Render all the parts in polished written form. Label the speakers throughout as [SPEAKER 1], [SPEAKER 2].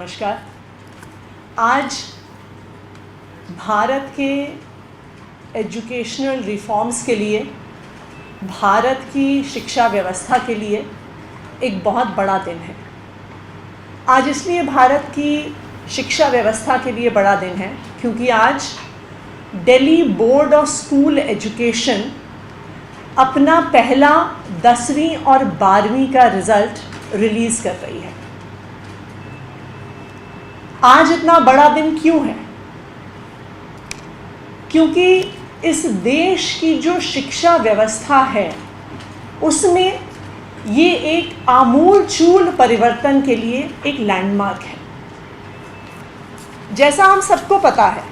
[SPEAKER 1] नमस्कार। आज भारत के एजुकेशनल रिफॉर्म्स के लिए, भारत की शिक्षा व्यवस्था के लिए एक बहुत बड़ा दिन है। आज इसलिए भारत की शिक्षा व्यवस्था के लिए बड़ा दिन है क्योंकि आज Delhi board of school education अपना पहला 10वीं और 12वीं का रिज़ल्ट रिलीज़ कर रही है। आज इतना बड़ा दिन क्यों है? क्योंकि इस देश की जो शिक्षा व्यवस्था है उसमें ये एक आमूल-चूल परिवर्तन के लिए एक लैंडमार्क है। जैसा हम सबको पता है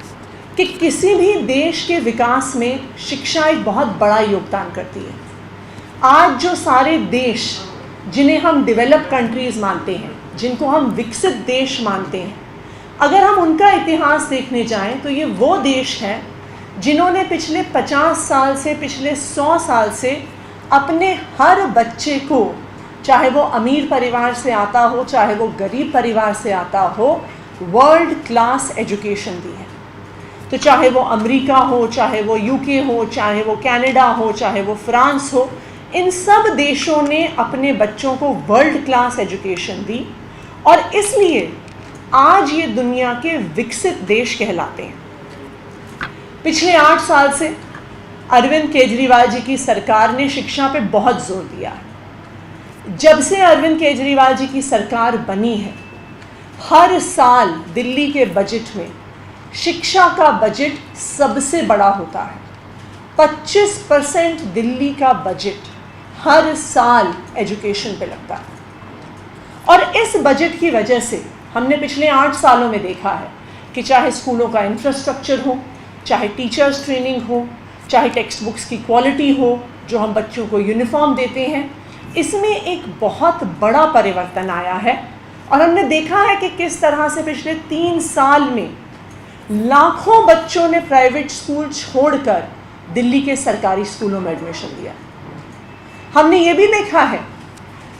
[SPEAKER 1] कि किसी भी देश के विकास में शिक्षा एक बहुत बड़ा योगदान करती है। आज जो सारे देश जिन्हें हम डेवलप कंट्रीज़ मानते हैं, जिनको हम विकसित देश मानते हैं, अगर हम उनका इतिहास देखने जाएं तो ये वो देश हैं जिन्होंने पिछले 50 साल से, पिछले 100 साल से अपने हर बच्चे को, चाहे वो अमीर परिवार से आता हो, चाहे वो गरीब परिवार से आता हो, वर्ल्ड क्लास एजुकेशन दी है। तो चाहे वो अमेरिका हो, चाहे वो यूके हो, चाहे वो कनाडा हो, चाहे वो फ्रांस हो, इन सब देशों ने अपने बच्चों को वर्ल्ड क्लास एजुकेशन दी और इसलिए आज ये दुनिया के विकसित देश कहलाते हैं। पिछले 8 साल से अरविंद केजरीवाल जी की सरकार ने शिक्षा पे बहुत जोर दिया है। जब से अरविंद केजरीवाल जी की सरकार बनी है, हर साल दिल्ली के बजट में शिक्षा का बजट सबसे बड़ा होता है। 25% दिल्ली का बजट हर साल एजुकेशन पे लगता है और इस बजट की वजह से हमने पिछले 8 सालों में देखा है कि चाहे स्कूलों का इंफ्रास्ट्रक्चर हो, चाहे टीचर्स ट्रेनिंग हो, चाहे टेक्स्ट बुक्स की क्वालिटी हो, जो हम बच्चों को यूनिफॉर्म देते हैं, इसमें एक बहुत बड़ा परिवर्तन आया है। और हमने देखा है कि किस तरह से पिछले 3 साल में लाखों बच्चों ने प्राइवेट स्कूल छोड़कर दिल्ली के सरकारी स्कूलों में एडमिशन लिया। हमने ये भी देखा है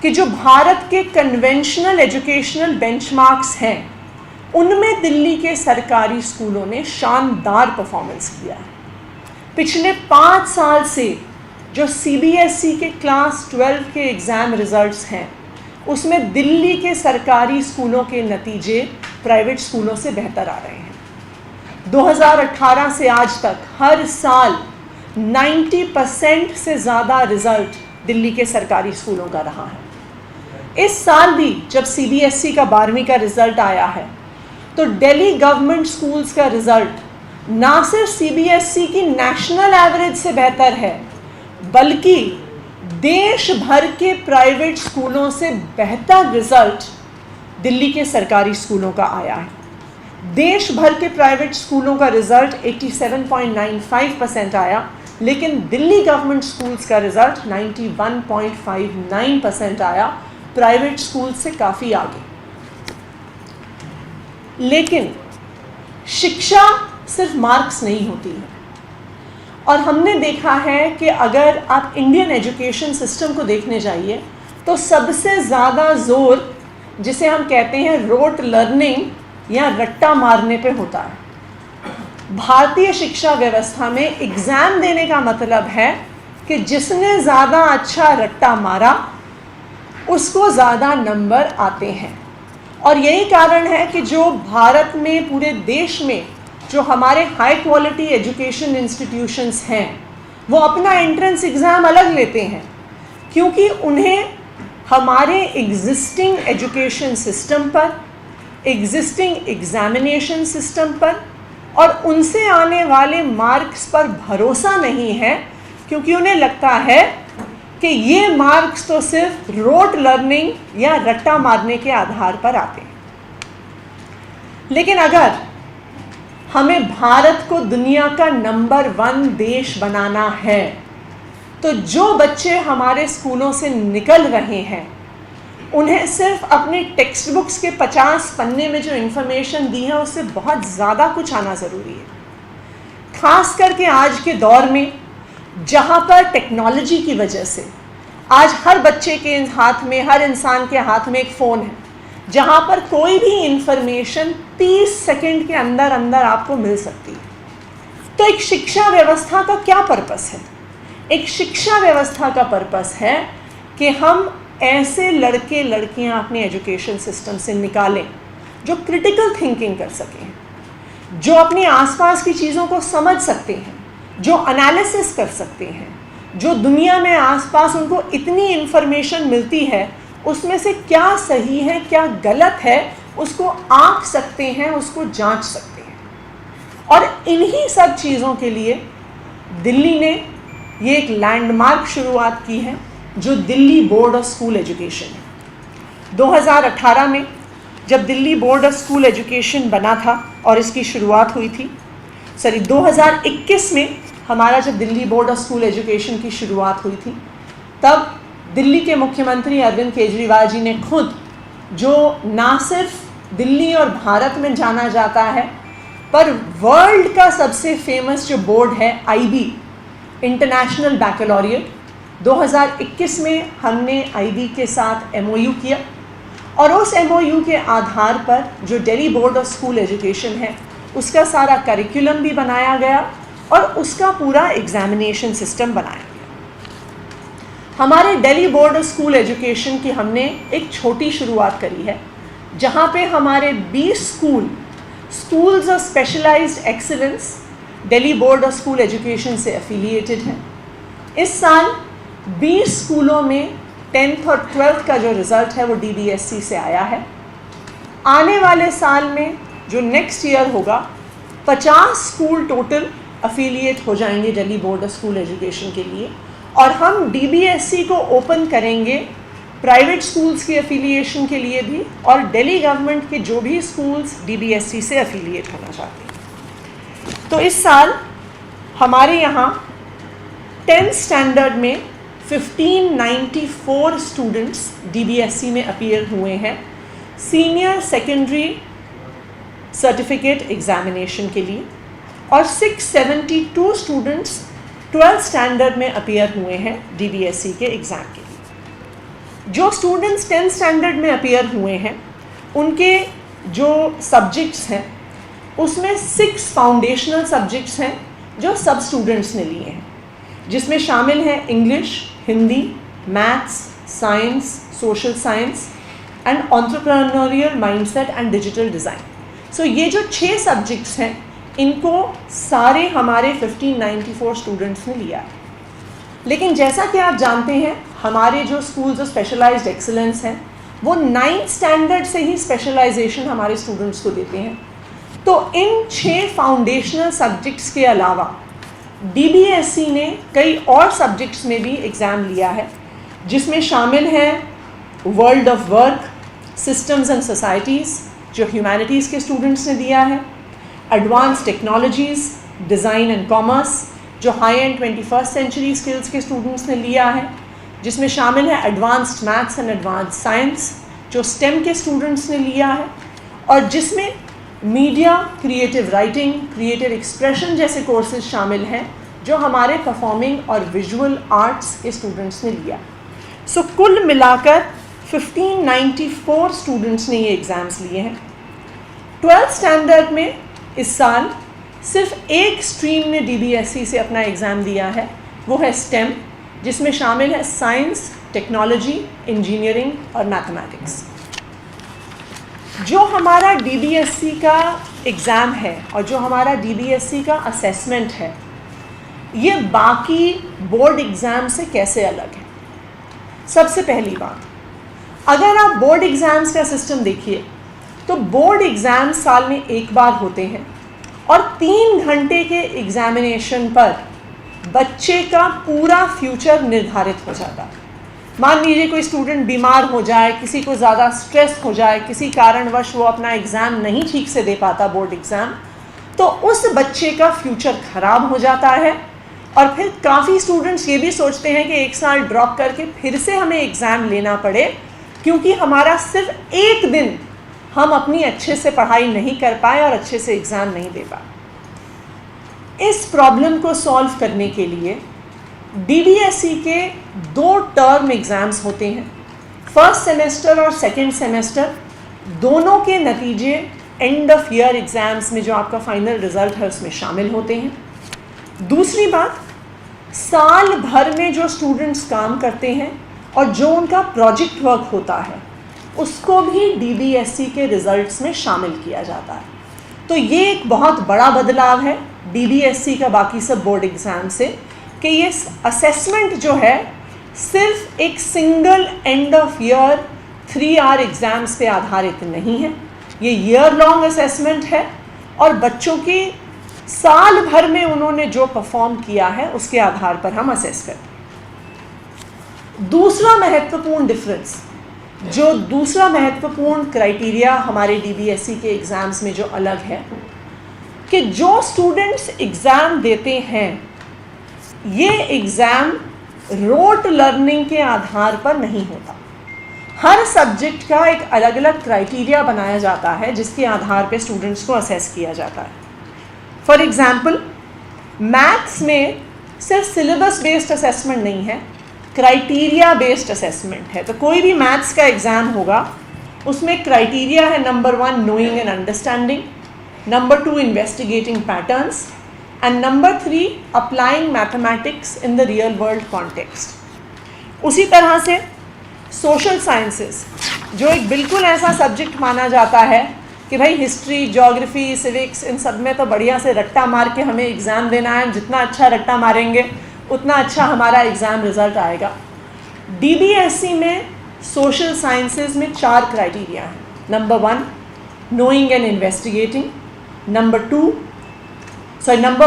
[SPEAKER 1] कि जो भारत के कन्वेंशनल एजुकेशनल बेंचमार्क्स हैं, उनमें दिल्ली के सरकारी स्कूलों ने शानदार परफॉर्मेंस किया है। पिछले 5 साल से जो सीबीएसई के क्लास 12 के एग्ज़ाम रिज़ल्ट्स हैं, उसमें दिल्ली के सरकारी स्कूलों के नतीजे प्राइवेट स्कूलों से बेहतर आ रहे हैं। 2018 से आज तक हर साल 90% से ज़्यादा रिज़ल्ट दिल्ली के सरकारी स्कूलों का रहा है। इस साल भी जब सीबीएसई का 12वीं का रिज़ल्ट आया है तो दिल्ली गवर्नमेंट स्कूल्स का रिज़ल्ट ना सिर्फ सीबीएसई की नेशनल एवरेज से बेहतर है, बल्कि देश भर के प्राइवेट स्कूलों से बेहतर रिज़ल्ट दिल्ली के सरकारी स्कूलों का आया है। देश भर के प्राइवेट स्कूलों का रिज़ल्ट 87.95% आया, लेकिन दिल्ली गवर्नमेंट स्कूल्स का रिज़ल्ट 91.59% आया, प्राइवेट स्कूल से काफ़ी आगे। लेकिन शिक्षा सिर्फ मार्क्स नहीं होती है और हमने देखा है कि अगर आप इंडियन एजुकेशन सिस्टम को देखने जाइए तो सबसे ज़्यादा ज़ोर, जिसे हम कहते हैं रोट लर्निंग या रट्टा मारने पे होता है। भारतीय शिक्षा व्यवस्था में एग्ज़ाम देने का मतलब है कि जिसने ज़्यादा अच्छा रट्टा मारा उसको ज़्यादा नंबर आते हैं। और यही कारण है कि जो भारत में, पूरे देश में जो हमारे हाई क्वालिटी एजुकेशन इंस्टीट्यूशंस हैं, वो अपना एंट्रेंस एग्ज़ाम अलग लेते हैं, क्योंकि उन्हें हमारे एग्जिस्टिंग एजुकेशन सिस्टम पर, एग्जिस्टिंग एग्ज़ामिनेशन सिस्टम पर और उनसे आने वाले मार्क्स पर भरोसा नहीं है, क्योंकि उन्हें लगता है कि ये मार्क्स तो सिर्फ रोट लर्निंग या रट्टा मारने के आधार पर आते हैं। लेकिन अगर हमें भारत को दुनिया का नंबर 1 देश बनाना है तो जो बच्चे हमारे स्कूलों से निकल रहे हैं उन्हें सिर्फ अपने टेक्स्ट बुक्स के 50 पन्ने में जो इन्फॉर्मेशन दी है उससे बहुत ज़्यादा कुछ आना ज़रूरी है। खास करके आज के दौर में जहाँ पर टेक्नोलॉजी की वजह से आज हर बच्चे के हाथ में, हर इंसान के हाथ में एक फ़ोन है, जहाँ पर कोई भी इंफॉर्मेशन 30 सेकंड के अंदर अंदर आपको मिल सकती है। तो एक शिक्षा व्यवस्था का क्या पर्पस है? एक शिक्षा व्यवस्था का पर्पस है कि हम ऐसे लड़के लड़कियां अपने एजुकेशन सिस्टम से निकालें जो क्रिटिकल थिंकिंग कर सकें, जो अपने आसपास की चीज़ों को समझ सकते हैं, जो एनालिसिस कर सकते हैं, जो दुनिया में आसपास उनको इतनी इन्फॉर्मेशन मिलती है उसमें से क्या सही है क्या गलत है उसको आंक सकते हैं, उसको जांच सकते हैं। और इन्हीं सब चीज़ों के लिए दिल्ली ने ये एक लैंडमार्क शुरुआत की है जो Delhi board of school education है। 2018 में जब Delhi board of school education बना था और इसकी शुरुआत हुई थी, 2021 में हमारा जब Delhi board of school education की शुरुआत हुई थी, तब दिल्ली के मुख्यमंत्री अरविंद केजरीवाल जी ने खुद, जो ना सिर्फ दिल्ली और भारत में जाना जाता है पर वर्ल्ड का सबसे फेमस जो बोर्ड है IB, इंटरनेशनल बैकलॉरिएट, 2021 में हमने IB के साथ MOU किया और उस MOU के आधार पर जो Delhi board of school education है उसका सारा करिकुलम भी बनाया गया और उसका पूरा एग्जामिनेशन सिस्टम बनाया गया। हमारे Delhi board of school education की हमने एक छोटी शुरुआत करी है जहाँ पे हमारे 20 schools of specialised excellence Delhi board of school education से एफिलिएटेड हैं। इस साल 20 स्कूलों में 10th और 12th का जो रिज़ल्ट है वो DBSC से आया है। आने वाले साल में जो नेक्स्ट ईयर होगा 50 स्कूल टोटल अफिलिएट हो जाएंगे Delhi board of school education के लिए और हम DBSC को ओपन करेंगे प्राइवेट स्कूल्स की एफिलिएशन के लिए भी और दिल्ली गवर्नमेंट के जो भी स्कूल्स DBSC से एफिलिएट होना चाहते हैं। तो इस साल हमारे यहाँ 10th स्टैंडर्ड में 1594 स्टूडेंट्स DBSC में अपीयर हुए हैं सीनियर सेकेंडरी सर्टिफिकेट एग्जामिनेशन के लिए और 672 स्टूडेंट्स 12th स्टैंडर्ड में अपीयर हुए हैं DBSC के एग्ज़ाम के लिए। जो स्टूडेंट्स 10th स्टैंडर्ड में अपीयर हुए हैं उनके जो सब्जेक्ट्स हैं उसमें 6 फाउंडेशनल सब्जेक्ट्स हैं जो सब स्टूडेंट्स ने लिए हैं, जिसमें शामिल हैं English, Hindi, maths, science, social science and entrepreneurial mindset and digital design. So ये जो 6 सब्जेक्ट्स हैं इनको सारे हमारे 1594 स्टूडेंट्स ने लिया है। लेकिन जैसा कि आप जानते हैं हमारे जो स्कूल्स ऑफ स्पेशलाइज्ड एक्सीलेंस हैं वो 9th स्टैंडर्ड से ही स्पेशलाइजेशन हमारे स्टूडेंट्स को देते हैं। तो इन 6 फाउंडेशनल सब्जेक्ट्स के अलावा DBSC ने कई और सब्जेक्ट्स में भी एग्ज़ाम लिया है, जिसमें शामिल है world of work, systems and societies जो ह्यूमैनिटीज़ के स्टूडेंट्स ने दिया है, advance technologies, design and commerce जो high end 21st century skills के स्टूडेंट्स ने लिया है, जिसमें शामिल है advanced maths and advanced science जो STEM के स्टूडेंट्स ने लिया है, और जिसमें media, creative writing, creative expression जैसे कोर्सेज शामिल हैं जो हमारे परफॉर्मिंग और विजुअल आर्ट्स के स्टूडेंट्स ने लिया। सो कुल मिलाकर 1594 स्टूडेंट्स ने ये एग्ज़ाम्स लिए हैं। 12th स्टैंडर्ड में इस साल सिर्फ एक स्ट्रीम ने DBSC से अपना एग्ज़ाम दिया है, वो है STEM, जिसमें शामिल है साइंस, टेक्नोलॉजी, इंजीनियरिंग और मैथमेटिक्स। जो हमारा DBSC का एग्ज़ाम है और जो हमारा DBSC का असेसमेंट है ये बाकी बोर्ड एग्ज़ाम से कैसे अलग है? सबसे पहली बात, अगर आप बोर्ड एग्ज़ाम्स का सिस्टम देखिए तो बोर्ड एग्ज़ाम साल में एक बार होते हैं और 3 घंटे के एग्ज़ामिनेशन पर बच्चे का पूरा फ्यूचर निर्धारित हो जाता है। मान लीजिए कोई स्टूडेंट बीमार हो जाए, किसी को ज़्यादा स्ट्रेस हो जाए, किसी कारणवश वो अपना एग्ज़ाम नहीं ठीक से दे पाता बोर्ड एग्ज़ाम, तो उस बच्चे का फ्यूचर ख़राब हो जाता है। और फिर काफ़ी स्टूडेंट्स ये भी सोचते हैं कि एक साल ड्रॉप करके फिर से हमें एग्ज़ाम लेना पड़े क्योंकि हमारा सिर्फ एक दिन हम अपनी अच्छे से पढ़ाई नहीं कर पाए और अच्छे से एग्ज़ाम नहीं दे पाए। इस प्रॉब्लम को सॉल्व करने के लिए DBSC के 2 टर्म एग्ज़ाम्स होते हैं, फर्स्ट सेमेस्टर और सेकेंड सेमेस्टर, दोनों के नतीजे एंड ऑफ ईयर एग्ज़ाम्स में जो आपका फाइनल रिज़ल्ट है उसमें शामिल होते हैं। दूसरी बात, साल भर में जो स्टूडेंट्स काम करते हैं और जो उनका प्रोजेक्ट वर्क होता है उसको भी DBSE के रिज़ल्ट्स में शामिल किया जाता है। तो ये एक बहुत बड़ा बदलाव है DBSE का बाकी सब बोर्ड एग्ज़ाम से, कि ये असेसमेंट जो है सिर्फ एक single end of year 3 hour exams पे आधारित नहीं है, ये ईयर लॉन्ग असेसमेंट है और बच्चों की साल भर में उन्होंने जो परफॉर्म किया है उसके आधार पर हम असेस करते हैं। दूसरा महत्वपूर्ण डिफरेंस, जो दूसरा महत्वपूर्ण क्राइटेरिया हमारे DBSE के एग्ज़ाम्स में जो अलग है, कि जो स्टूडेंट्स एग्ज़ाम देते हैं ये एग्ज़ाम रोट लर्निंग के आधार पर नहीं होता। हर सब्जेक्ट का एक अलग अलग क्राइटेरिया बनाया जाता है जिसके आधार पे स्टूडेंट्स को असेस किया जाता है। फॉर एग्ज़ाम्पल, मैथ्स में सिर्फ सिलेबस बेस्ड असेसमेंट नहीं है, क्राइटेरिया बेस्ड असेसमेंट है। तो कोई भी मैथ्स का एग्ज़ाम होगा उसमें क्राइटेरिया है, number 1 knowing and understanding, number 2 investigating patterns and number 3 applying mathematics in the real world context. उसी तरह से सोशल साइंसेस, जो एक बिल्कुल ऐसा सब्जेक्ट माना जाता है कि भाई हिस्ट्री, ज्योग्राफी, सिविक्स, इन सब में तो बढ़िया से रट्टा मार के हमें एग्ज़ाम देना है, जितना अच्छा रट्टा मारेंगे उतना अच्छा हमारा एग्ज़ाम रिज़ल्ट आएगा। DBSE में सोशल साइंसेस में 4 क्राइटेरिया हैं। Number 1 knowing and investigating, number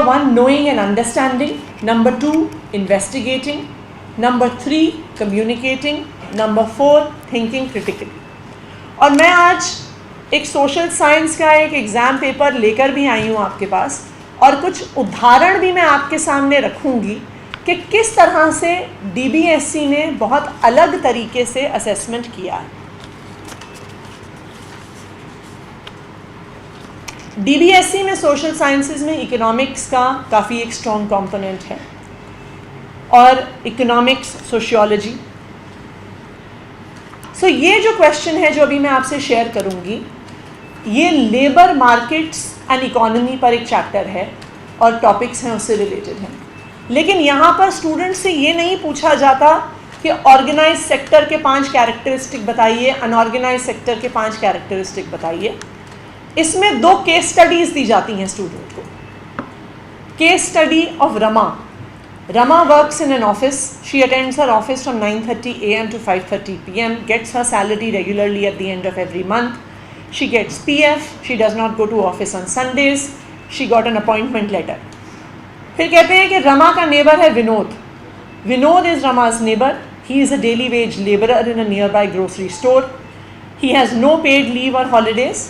[SPEAKER 1] 1 knowing and understanding, number 2 investigating, number 3 communicating, number 4 thinking critically। और मैं आज एक सोशल साइंस का एक एग्ज़ाम पेपर लेकर भी आई हूँ आपके पास, और कुछ उदाहरण भी मैं आपके सामने रखूँगी कि किस तरह से DBSE ने बहुत अलग तरीके से असेसमेंट किया है। DBSE में सोशल साइंसेस में इकोनॉमिक्स का काफ़ी एक स्ट्रॉन्ग कंपोनेंट है, और इकोनॉमिक्स, सोशियोलॉजी। सो ये जो क्वेश्चन है जो अभी मैं आपसे शेयर करूँगी, ये लेबर मार्केट्स एंड इकोनॉमी पर एक चैप्टर है और टॉपिक्स हैं उससे रिलेटेड हैं। लेकिन यहाँ पर स्टूडेंट से ये नहीं पूछा जाता कि ऑर्गेनाइज सेक्टर के 5 कैरेक्टरिस्टिक बताइए, अनऑर्गेनाइज सेक्टर के 5 कैरेक्टरिस्टिक बताइए। इसमें 2 केस स्टडीज़ दी जाती हैं स्टूडेंट को। Case study of Rama works in an office, she attends her office from 9:30 AM to 5:30 PM, gets her salary regularly at the end of every month, she gets PF, she does not go to office on Sundays, she got an appointment letter. फिर कहते हैं कि रमा का neighbour है Vinod is Rama's neighbour, he is a daily wage labourer in a near by grocery store, he has no paid leave और holidays.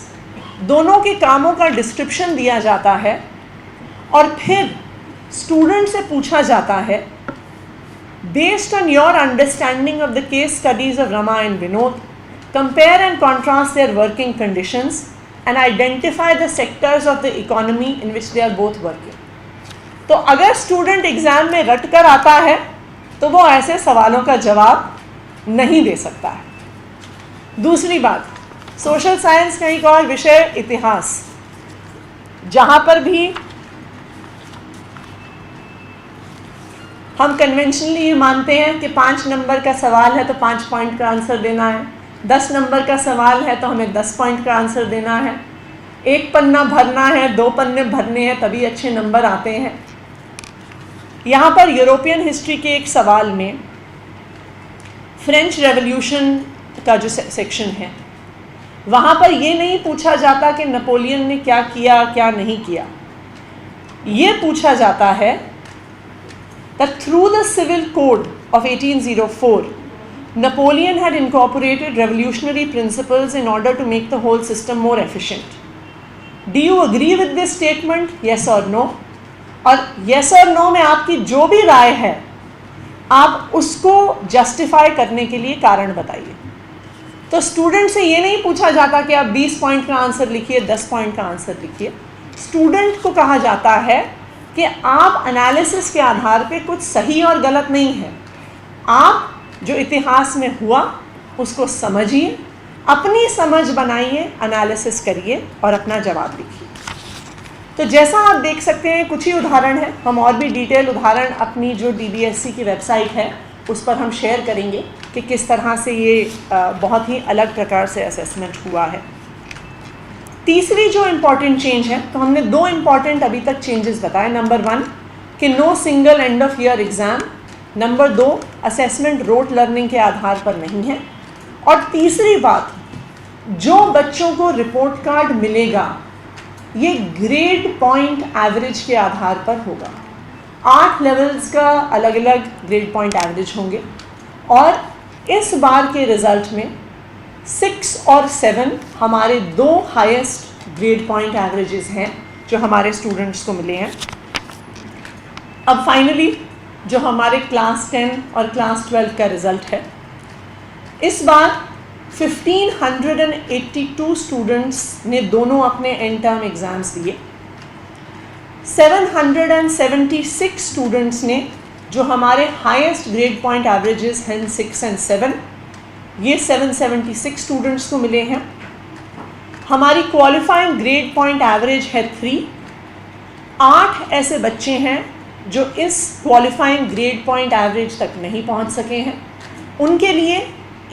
[SPEAKER 1] दोनों के कामों का डिस्क्रिप्शन दिया जाता है और फिर स्टूडेंट से पूछा जाता है, based on your understanding of the case studies of Rama and Vinod, compare and contrast their working conditions and identify the sectors of the economy in which they are both working. तो अगर स्टूडेंट एग्जाम में रट कर आता है तो वो ऐसे सवालों का जवाब नहीं दे सकता है। दूसरी बात, सोशल साइंस का एक और विषय इतिहास, जहाँ पर भी हम कन्वेंशनली ये मानते हैं कि 5 नंबर का सवाल है तो 5 पॉइंट का आंसर देना है, 10 नंबर का सवाल है तो हमें 10 पॉइंट का आंसर देना है, 1 पन्ना भरना है, 2 पन्ने भरने हैं, तभी अच्छे नंबर आते हैं। यहाँ पर यूरोपियन हिस्ट्री के एक सवाल में फ्रेंच रेवोल्यूशन का जो सेक्शन है, वहाँ पर ये नहीं पूछा जाता कि नेपोलियन ने क्या किया क्या नहीं किया, ये पूछा जाता है that through the civil code of 1804 Napoleon had incorporated revolutionary principles in order to make the whole system more efficient. Do you agree with this statement? Yes or no? और yes or no में आपकी जो भी राय है आप उसको justify करने के लिए कारण बताइए। तो स्टूडेंट से ये नहीं पूछा जाता कि आप 20 पॉइंट का आंसर लिखिए, 10 पॉइंट का आंसर लिखिए। स्टूडेंट को कहा जाता है कि आप एनालिसिस के आधार पे कुछ सही और गलत नहीं है, आप जो इतिहास में हुआ उसको समझिए, अपनी समझ बनाइए, एनालिसिस करिए और अपना जवाब लिखिए। तो जैसा आप देख सकते हैं कुछ ही उदाहरण है, हम और भी डिटेल उदाहरण अपनी जो DBSC की वेबसाइट है उस पर हम शेयर करेंगे कि किस तरह से ये बहुत ही अलग प्रकार से असेसमेंट हुआ है। तीसरी जो इम्पॉर्टेंट चेंज है, तो हमने 2 इम्पॉर्टेंट अभी तक चेंजेस बताए। नंबर 1 कि no single end of year exam. Number 2 assessment rote learning के आधार पर नहीं है। और तीसरी बात, जो बच्चों को रिपोर्ट कार्ड मिलेगा ये ग्रेड पॉइंट एवरेज के आधार पर होगा। 8 लेवल्स का अलग अलग ग्रेड पॉइंट एवरेज होंगे और इस बार के रिज़ल्ट में 6 और 7 हमारे 2 हाईएस्ट ग्रेड पॉइंट एवरेजेस हैं जो हमारे स्टूडेंट्स को मिले हैं। अब फाइनली जो हमारे क्लास 10 और क्लास 12 का रिज़ल्ट है, इस बार 1582 स्टूडेंट्स ने दोनों अपने एंड टर्म एग्ज़ाम्स दिए। 776 स्टूडेंट्स ने जो हमारे हाईएस्ट ग्रेड पॉइंट एवरेजेस हैं 6 और 7, ये 776 स्टूडेंट्स को मिले हैं। हमारी क्वालिफाइंग ग्रेड पॉइंट एवरेज है 3। 8 ऐसे बच्चे हैं जो इस क्वालिफाइंग ग्रेड पॉइंट एवरेज तक नहीं पहुंच सके हैं, उनके लिए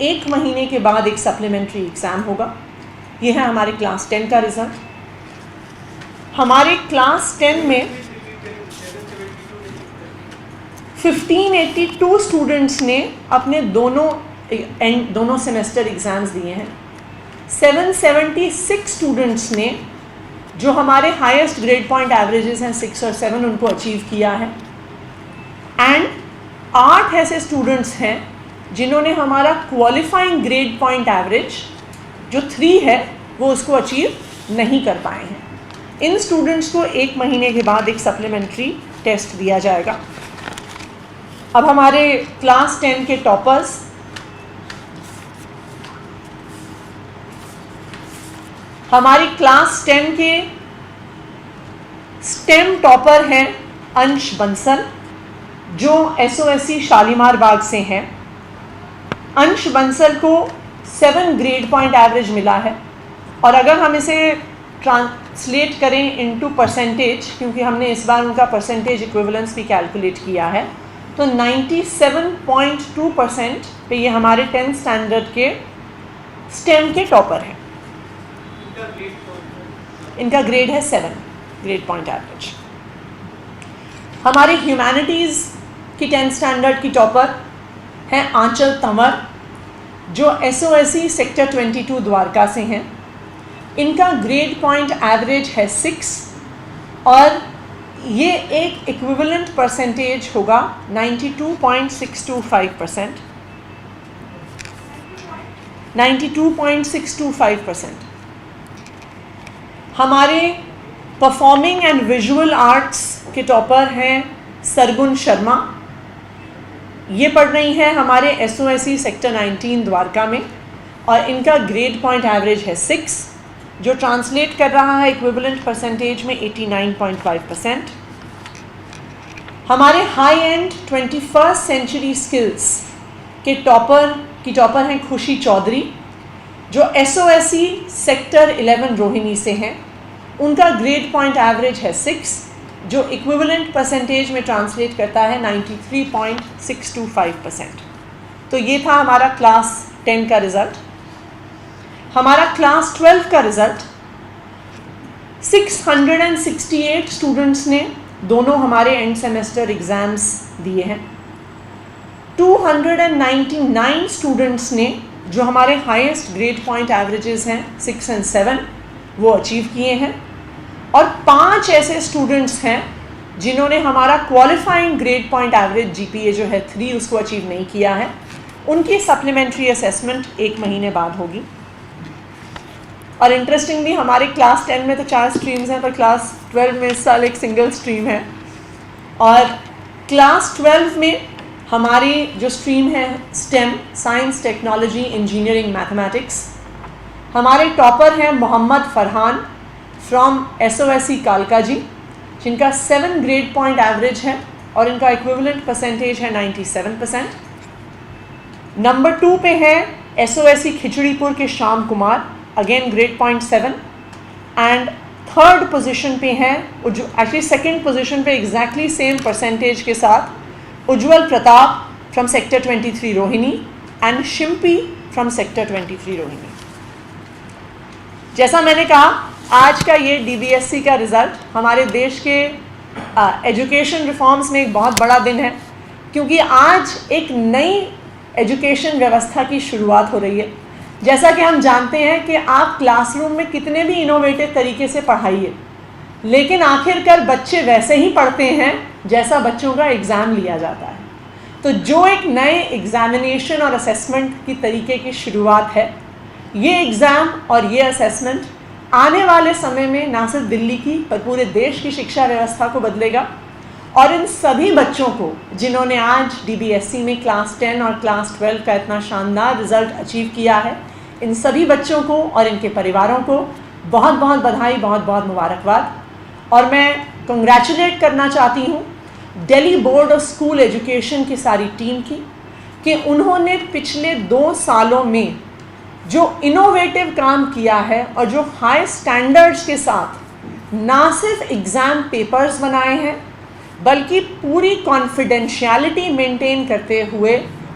[SPEAKER 1] 1 महीने के बाद एक सप्लीमेंट्री एग्ज़ाम होगा। ये है हमारे क्लास 10 का रिज़ल्ट। हमारे क्लास 10 में 1582 स्टूडेंट्स ने अपने दोनों सेमेस्टर एग्ज़ाम्स दिए हैं। 776 स्टूडेंट्स ने जो हमारे हाईएस्ट ग्रेड पॉइंट एवरेजेस हैं 6 और 7 उनको अचीव किया है। एंड 8 ऐसे स्टूडेंट्स हैं जिन्होंने हमारा क्वालिफाइंग ग्रेड पॉइंट एवरेज जो 3 है वो उसको अचीव नहीं कर पाए हैं। इन स्टूडेंट्स को 1 महीने के बाद एक सप्लीमेंट्री टेस्ट दिया जाएगा। अब हमारे क्लास 10 के टॉपर्स, हमारी क्लास 10 के स्टेम टॉपर हैं अंश बंसल जो SOSC शालीमार बाग से हैं। अंश बंसल को 7 ग्रेड पॉइंट एवरेज मिला है और अगर हम इसे ट्रांसलेट करें इनटू परसेंटेज, क्योंकि हमने इस बार उनका परसेंटेज इक्विवेलेंस भी कैलकुलेट किया है, तो 97.2% पे ये हमारे 10th स्टैंडर्ड के स्टेम के टॉपर हैं। इनका ग्रेड है 7 ग्रेड पॉइंट एवरेज। हमारे ह्यूमैनिटीज़ की 10th स्टैंडर्ड की टॉपर हैं आंचल तंवर जो SOSC सेक्टर 22 द्वारका से हैं। इनका ग्रेड पॉइंट एवरेज है 6 और ये एक इक्विवेलेंट परसेंटेज होगा 92.625%। 92.625%। हमारे परफॉर्मिंग एंड विजुअल आर्ट्स के टॉपर हैं सरगुन शर्मा। ये पढ़ रही हैं हमारे SOSC सेक्टर 19 द्वारका में और इनका ग्रेड पॉइंट एवरेज है 6 जो ट्रांसलेट कर रहा है इक्विवेलेंट परसेंटेज में 89.5%। हमारे high end 21st century skills के टॉपर हैं खुशी चौधरी जो SOSC सेक्टर 11 रोहिणी से हैं। उनका ग्रेड पॉइंट एवरेज है 6 जो इक्विवेलेंट परसेंटेज में ट्रांसलेट करता है 93.625%। तो ये था हमारा क्लास 10 का रिज़ल्ट। हमारा क्लास 12 का रिज़ल्ट 668 स्टूडेंट्स ने दोनों हमारे एंड सेमेस्टर एग्ज़ाम्स दिए हैं। 299 स्टूडेंट्स ने जो हमारे हाईएस्ट ग्रेड पॉइंट एवरेजेस हैं 6 और 7 वो अचीव किए हैं और 5 ऐसे स्टूडेंट्स हैं जिन्होंने हमारा qualifying grade point average GPA जो है 3 उसको अचीव नहीं किया है। उनकी सप्लीमेंट्री असेसमेंट 1 महीने बाद होगी। और इंटरेस्टिंगली हमारे क्लास 10 में तो 4 स्ट्रीम्स हैं पर क्लास 12 में इस साल एक सिंगल स्ट्रीम है। और क्लास 12 में हमारी जो स्ट्रीम है STEM science technology engineering mathematics, हमारे टॉपर हैं मोहम्मद फरहान फ्रॉम SOSC कालका जी जिनका 7 ग्रेड पॉइंट एवरेज है और इनका इक्विवेलेंट परसेंटेज है 97%। नंबर 2 पे है SOSE खिचड़ीपुर के Shyam Kumar, again grade point 7, and third position पे हैं, एक्चुअली सेकंड पोजीशन पे एग्जैक्टली सेम परसेंटेज के साथ Ujjwal Pratap from sector 23 Rohini and Shimpi from sector 23 Rohini. जैसा मैंने कहा, आज का ये DBSE का रिज़ल्ट हमारे देश के एजुकेशन रिफॉर्म्स में एक बहुत बड़ा दिन है, क्योंकि आज एक नई एजुकेशन व्यवस्था की शुरुआत हो रही है। जैसा कि हम जानते हैं कि आप क्लासरूम में कितने भी इनोवेटिव तरीके से पढ़ाइए, लेकिन आखिरकार बच्चे वैसे ही पढ़ते हैं जैसा बच्चों का एग्ज़ाम लिया जाता है। तो जो एक नए एग्ज़ामिनेशन और असेसमेंट की तरीके की शुरुआत है, ये एग्ज़ाम और ये असेसमेंट आने वाले समय में ना सिर्फ दिल्ली की पर पूरे देश की शिक्षा व्यवस्था को बदलेगा। और इन सभी बच्चों को जिन्होंने आज DBSE में क्लास 10 और क्लास 12 का इतना शानदार रिज़ल्ट अचीव किया है, इन सभी बच्चों को और इनके परिवारों को बहुत बहुत बधाई, बहुत बहुत मुबारकबाद। और मैं कंग्रेचुलेट करना चाहती हूँ Delhi board of school education की सारी टीम की, कि उन्होंने पिछले 2 सालों में जो इनोवेटिव काम किया है और जो हाई स्टैंडर्ड्स के साथ ना सिर्फ एग्ज़ाम पेपर्स बनाए हैं, बल्कि पूरी कॉन्फिडेंशियलिटी मेंटेन करते हुए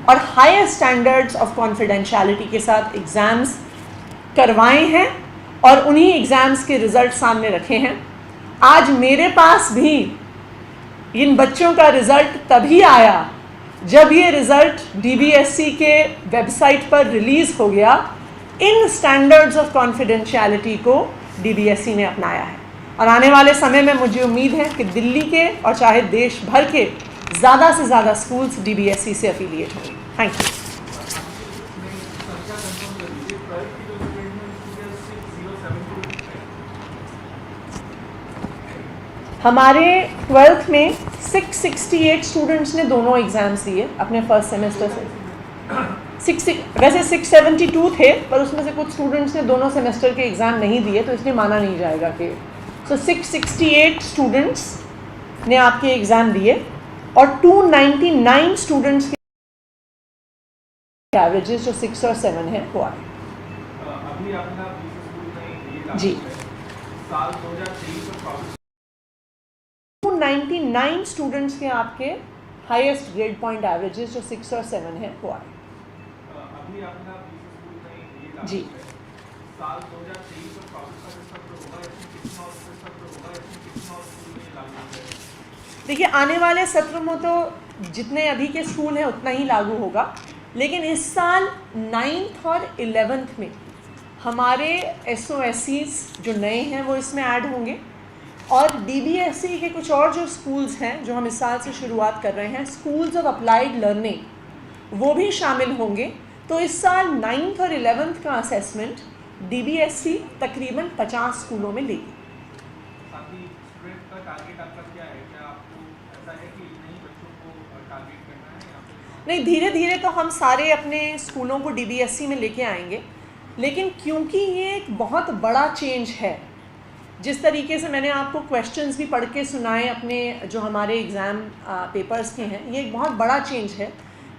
[SPEAKER 1] और हायर स्टैंडर्ड्स ऑफ कॉन्फिडेंशियलिटी के साथ एग्ज़ाम्स करवाए हैं और उन्हीं एग्ज़ाम्स के रिज़ल्ट सामने रखे हैं। आज मेरे पास भी इन बच्चों का रिज़ल्ट तभी आया जब ये रिज़ल्ट DBSE के वेबसाइट पर रिलीज़ हो गया। इन स्टैंडर्ड्स ऑफ कॉन्फिडेंशियलिटी को DBSE ने अपनाया है और आने वाले समय में मुझे उम्मीद है कि दिल्ली के और चाहे देश भर के ज़्यादा से ज़्यादा स्कूल्स DBSE से एफिलिएट होंगे। Thank you. हमारे 12th में 668 स्टूडेंट्स ने दोनों एग्ज़ाम्स दिए अपने फर्स्ट सेमेस्टर से। वैसे 672 थे, पर उसमें से कुछ स्टूडेंट्स ने दोनों सेमेस्टर के एग्ज़ाम नहीं दिए, तो इसलिए माना नहीं जाएगा कि 668 स्टूडेंट्स ने आपके एग्ज़ाम दिए और 299 स्टूडेंट्स के एवरेजेस जो 6 और 7 है वो आए।
[SPEAKER 2] अभी आपने
[SPEAKER 1] जी
[SPEAKER 2] साल 2023
[SPEAKER 1] 299 स्टूडेंट्स के आपके हाईएस्ट ग्रेड पॉइंट एवरेजेस जो 6 और 7 है वो आए।
[SPEAKER 2] अभी आपने
[SPEAKER 1] जी
[SPEAKER 2] साल 2023 और 24 का जो सत्र होगा, इसमें कितना और सत्र होगा, इसमें कितना और स्कूल में लागू होगा?
[SPEAKER 1] देखिए, आने वाले सत्र में तो जितने अभी के स्कूल हैं उतना ही लागू होगा, लेकिन इस साल 9th और 11th में हमारे SOSEs जो नए हैं वो इसमें ऐड होंगे और DBSE के कुछ और जो स्कूल्स हैं जो हम इस साल से शुरुआत कर रहे हैं, स्कूल्स ऑफ अप्लाइड लर्निंग, वो भी शामिल होंगे। तो इस साल 9th और 11th का असेसमेंट DBSE तकरीबन 50 स्कूलों में लेगी। नहीं, धीरे धीरे तो हम सारे अपने स्कूलों को DBSE में लेके आएंगे, लेकिन क्योंकि ये एक बहुत बड़ा चेंज है, जिस तरीके से मैंने आपको क्वेश्चंस भी पढ़ के सुनाए अपने जो हमारे एग्ज़ाम पेपर्स के हैं, ये एक बहुत बड़ा चेंज है।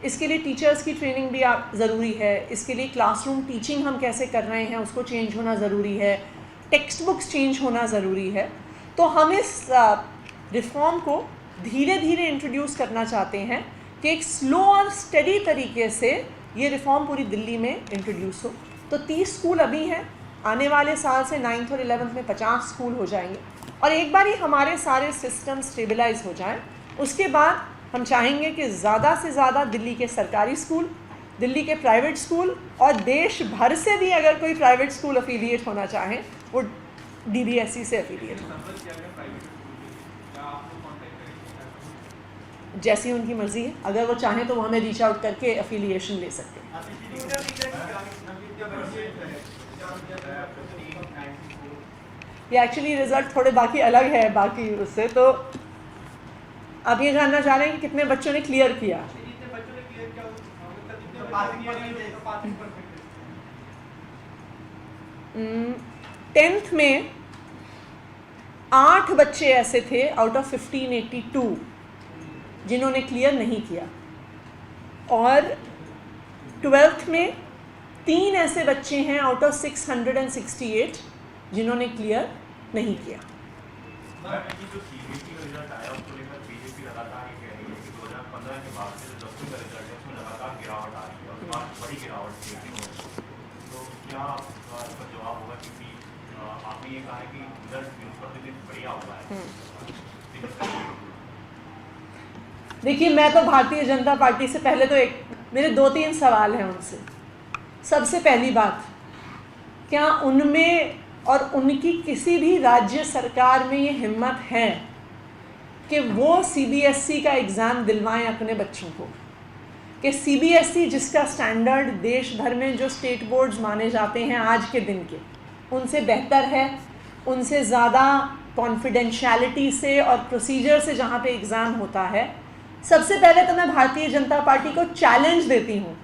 [SPEAKER 1] इसके लिए टीचर्स की ट्रेनिंग भी ज़रूरी है, इसके लिए क्लासरूम टीचिंग हम कैसे कर रहे हैं उसको चेंज होना ज़रूरी है, टेक्स्ट बुक्स चेंज होना ज़रूरी है। तो हम इस रिफॉर्म को धीरे धीरे इंट्रोड्यूस करना चाहते हैं कि एक स्लो और स्टडी तरीके से ये रिफॉर्म पूरी दिल्ली में इंट्रोड्यूस हो। तो 30 स्कूल अभी हैं, आने वाले साल से 9th और 11th में 50 स्कूल हो जाएंगे और एक बार ही हमारे सारे सिस्टम स्टेबलाइज हो जाएं, उसके बाद हम चाहेंगे कि ज़्यादा से ज़्यादा दिल्ली के सरकारी स्कूल, दिल्ली के प्राइवेट स्कूल और देश भर से भी अगर कोई प्राइवेट स्कूल अफिलिएट होना चाहें वो DBSE से अफिलिएट हो। जैसी उनकी मर्ज़ी है, अगर वो चाहें तो वो हमें रीच आउट करके अफिलिएशन ले सकते हैं। ये एक्चुअली रिज़ल्ट थोड़े बाकी अलग है बाकी उससे। तो आप ये जानना चाह रहे हैं कि कितने बच्चों ने क्लियर किया? 10th में 8 बच्चे ऐसे थे आउट ऑफ 1582 जिन्होंने क्लियर नहीं किया और 12th में 3 ऐसे बच्चे हैं आउट ऑफ 668 जिन्होंने क्लियर नहीं किया।
[SPEAKER 2] ये जो सीबीएसई का रिजल्ट आया उसको लेकर बीजेपी लगातार ये कह रही है कि 2015 के बाद से जो 10वीं का रिजल्ट है उसमें लगातार गिरावट आ रही है और काफी बड़ी गिरावट थी। तो क्या इसका जवाब होगा, क्योंकि आपने ये कहा है कि रिजल्ट दिन प्रतिदिन बढ़िया हुआ है।
[SPEAKER 1] देखिए, मैं तो भारतीय जनता पार्टी से पहले तो मेरे 2-3 सवाल हैं उनसे। सबसे पहली बात, क्या उनमें और उनकी किसी भी राज्य सरकार में ये हिम्मत है कि वो सीबीएसई का एग्ज़ाम दिलवाएं अपने बच्चों को? कि सीबीएसई जिसका स्टैंडर्ड देश भर में जो स्टेट बोर्ड्स माने जाते हैं आज के दिन के, उनसे बेहतर है, उनसे ज़्यादा कॉन्फिडेंशियलिटी से और प्रोसीजर से जहाँ पे एग्ज़ाम होता है। सबसे पहले तो मैं भारतीय जनता पार्टी को चैलेंज देती हूँ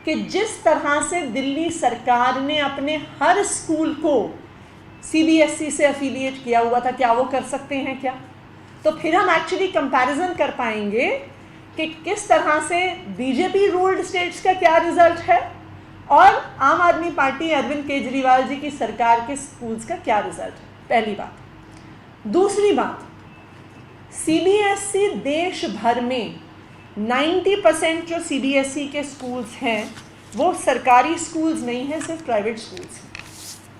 [SPEAKER 1] कि जिस तरह से दिल्ली सरकार ने अपने हर स्कूल को सीबीएसई से एफिलिएट किया हुआ था, क्या वो कर सकते हैं क्या? तो फिर हम एक्चुअली कंपैरिजन कर पाएंगे कि किस तरह से बीजेपी रूल्ड स्टेट्स का क्या रिजल्ट है और आम आदमी पार्टी अरविंद केजरीवाल जी की सरकार के स्कूल्स का क्या रिजल्ट है। पहली बात। दूसरी बात, सीबीएसई देश भर में 90% जो सीबीएसई के स्कूल्स हैं वो सरकारी स्कूल्स नहीं हैं, सिर्फ प्राइवेट स्कूल्स हैं।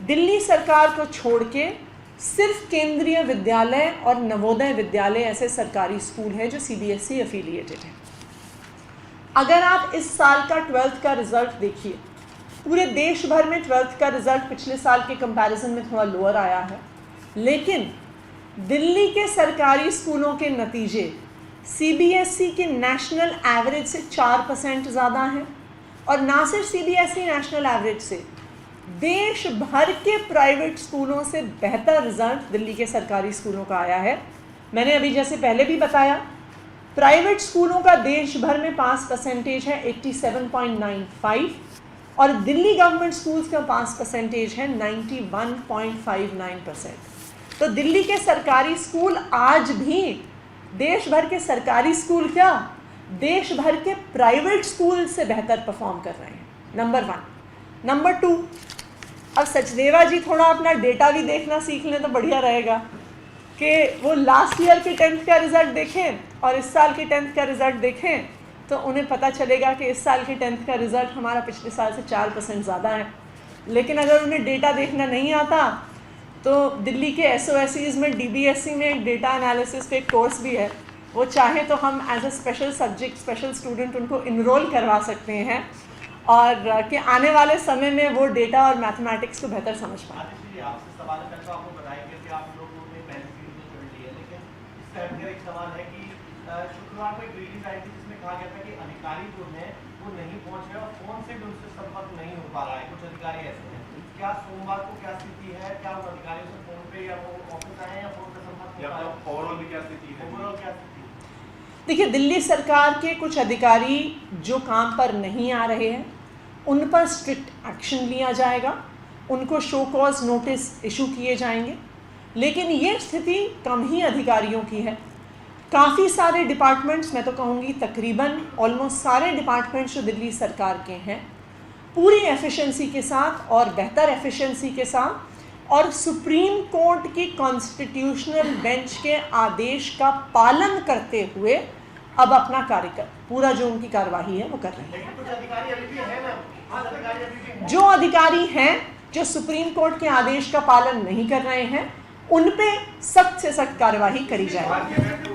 [SPEAKER 1] दिल्ली सरकार को छोड़ के सिर्फ केंद्रीय विद्यालय और नवोदय विद्यालय ऐसे सरकारी स्कूल हैं जो सीबीएसई एफिलिएटेड है। अगर आप इस साल का 12th का रिजल्ट देखिए, पूरे देश भर में 12th का रिजल्ट पिछले साल के कंपैरिजन में थोड़ा लोअर आया है, लेकिन दिल्ली के सरकारी स्कूलों के नतीजे सीबीएसई के नेशनल एवरेज से 4% ज़्यादा हैं। और ना सिर्फ सीबीएसई नेशनल एवरेज से, देश भर के प्राइवेट स्कूलों से बेहतर रिजल्ट दिल्ली के सरकारी स्कूलों का आया है। मैंने अभी जैसे पहले भी बताया, प्राइवेट स्कूलों का देश भर में पास परसेंटेज है 87.95 और दिल्ली गवर्नमेंट स्कूल्स का पास परसेंटेज है 91.59%। तो दिल्ली के सरकारी स्कूल आज भी देश भर के सरकारी स्कूल क्या, देश भर के प्राइवेट स्कूल से बेहतर परफॉर्म कर रहे हैं। नंबर 1। नंबर 2, अब सचदेवा जी थोड़ा अपना डेटा भी देखना सीख लें तो बढ़िया रहेगा कि वो लास्ट ईयर के 10th का रिज़ल्ट देखें और इस साल के 10th का रिज़ल्ट देखें तो उन्हें पता चलेगा कि इस साल के 10th का रिज़ल्ट हमारा पिछले साल से 4% ज़्यादा है। लेकिन अगर उन्हें डेटा देखना नहीं आता तो दिल्ली के SOSEs में DBSE में एक डेटा एनालिसिस का एक कोर्स भी है, वो चाहे तो हम as a special subject special student उनको इनरोल करवा सकते हैं और कि आने वाले समय में वो डेटा और मैथमेटिक्स को बेहतर समझ पाए।
[SPEAKER 3] आपसे सवाल है, तो आपको बताएंगे कि आप लोगों ने पहले सीरीज में कर ली है, लेकिन इस टाइम का एक सवाल है कि शुक्रवार को एक रिलीज आई थी जिसमें कहा गया था कि अधिकारी जो हैं वो नहीं पहुंच रहे और फोन से भी उनसे संपर्क नहीं हो पा रहा है। कुछ अधिकारी ऐसे हैं, क्या सोमवार को क्या स्थिति है? क्या उन अधिकारियों से फोन पे या वो ऑफिस आए या फोन पे संपर्क हो पाया?
[SPEAKER 2] ओवरऑल क्या स्थिति है?
[SPEAKER 3] ओवरऑल क्या स्थिति?
[SPEAKER 1] देखिए, दिल्ली सरकार के कुछ अधिकारी जो काम पर नहीं आ रहे हैं उन पर स्ट्रिक्ट एक्शन लिया जाएगा, उनको शो कॉज नोटिस इशू किए जाएंगे। लेकिन ये स्थिति कम ही अधिकारियों की है। काफ़ी सारे डिपार्टमेंट्स, मैं तो कहूँगी तकरीबन ऑलमोस्ट सारे डिपार्टमेंट्स जो दिल्ली सरकार के हैं, पूरी एफिशिएंसी के साथ और बेहतर एफिशिएंसी के साथ और सुप्रीम कोर्ट की कॉन्स्टिट्यूशनल बेंच के आदेश का पालन करते हुए अब अपना कार्य कर पूरा जो उनकी कार्यवाही है वो कर रहे हैं।
[SPEAKER 3] लेकिन कुछ अधिकारी अभी भी हैं ना, अधिकारी अभी भी हैं।
[SPEAKER 1] जो अधिकारी हैं जो सुप्रीम कोर्ट के आदेश का पालन नहीं कर रहे हैं उन पे सख्त से सख्त कार्यवाही करी जाएगी।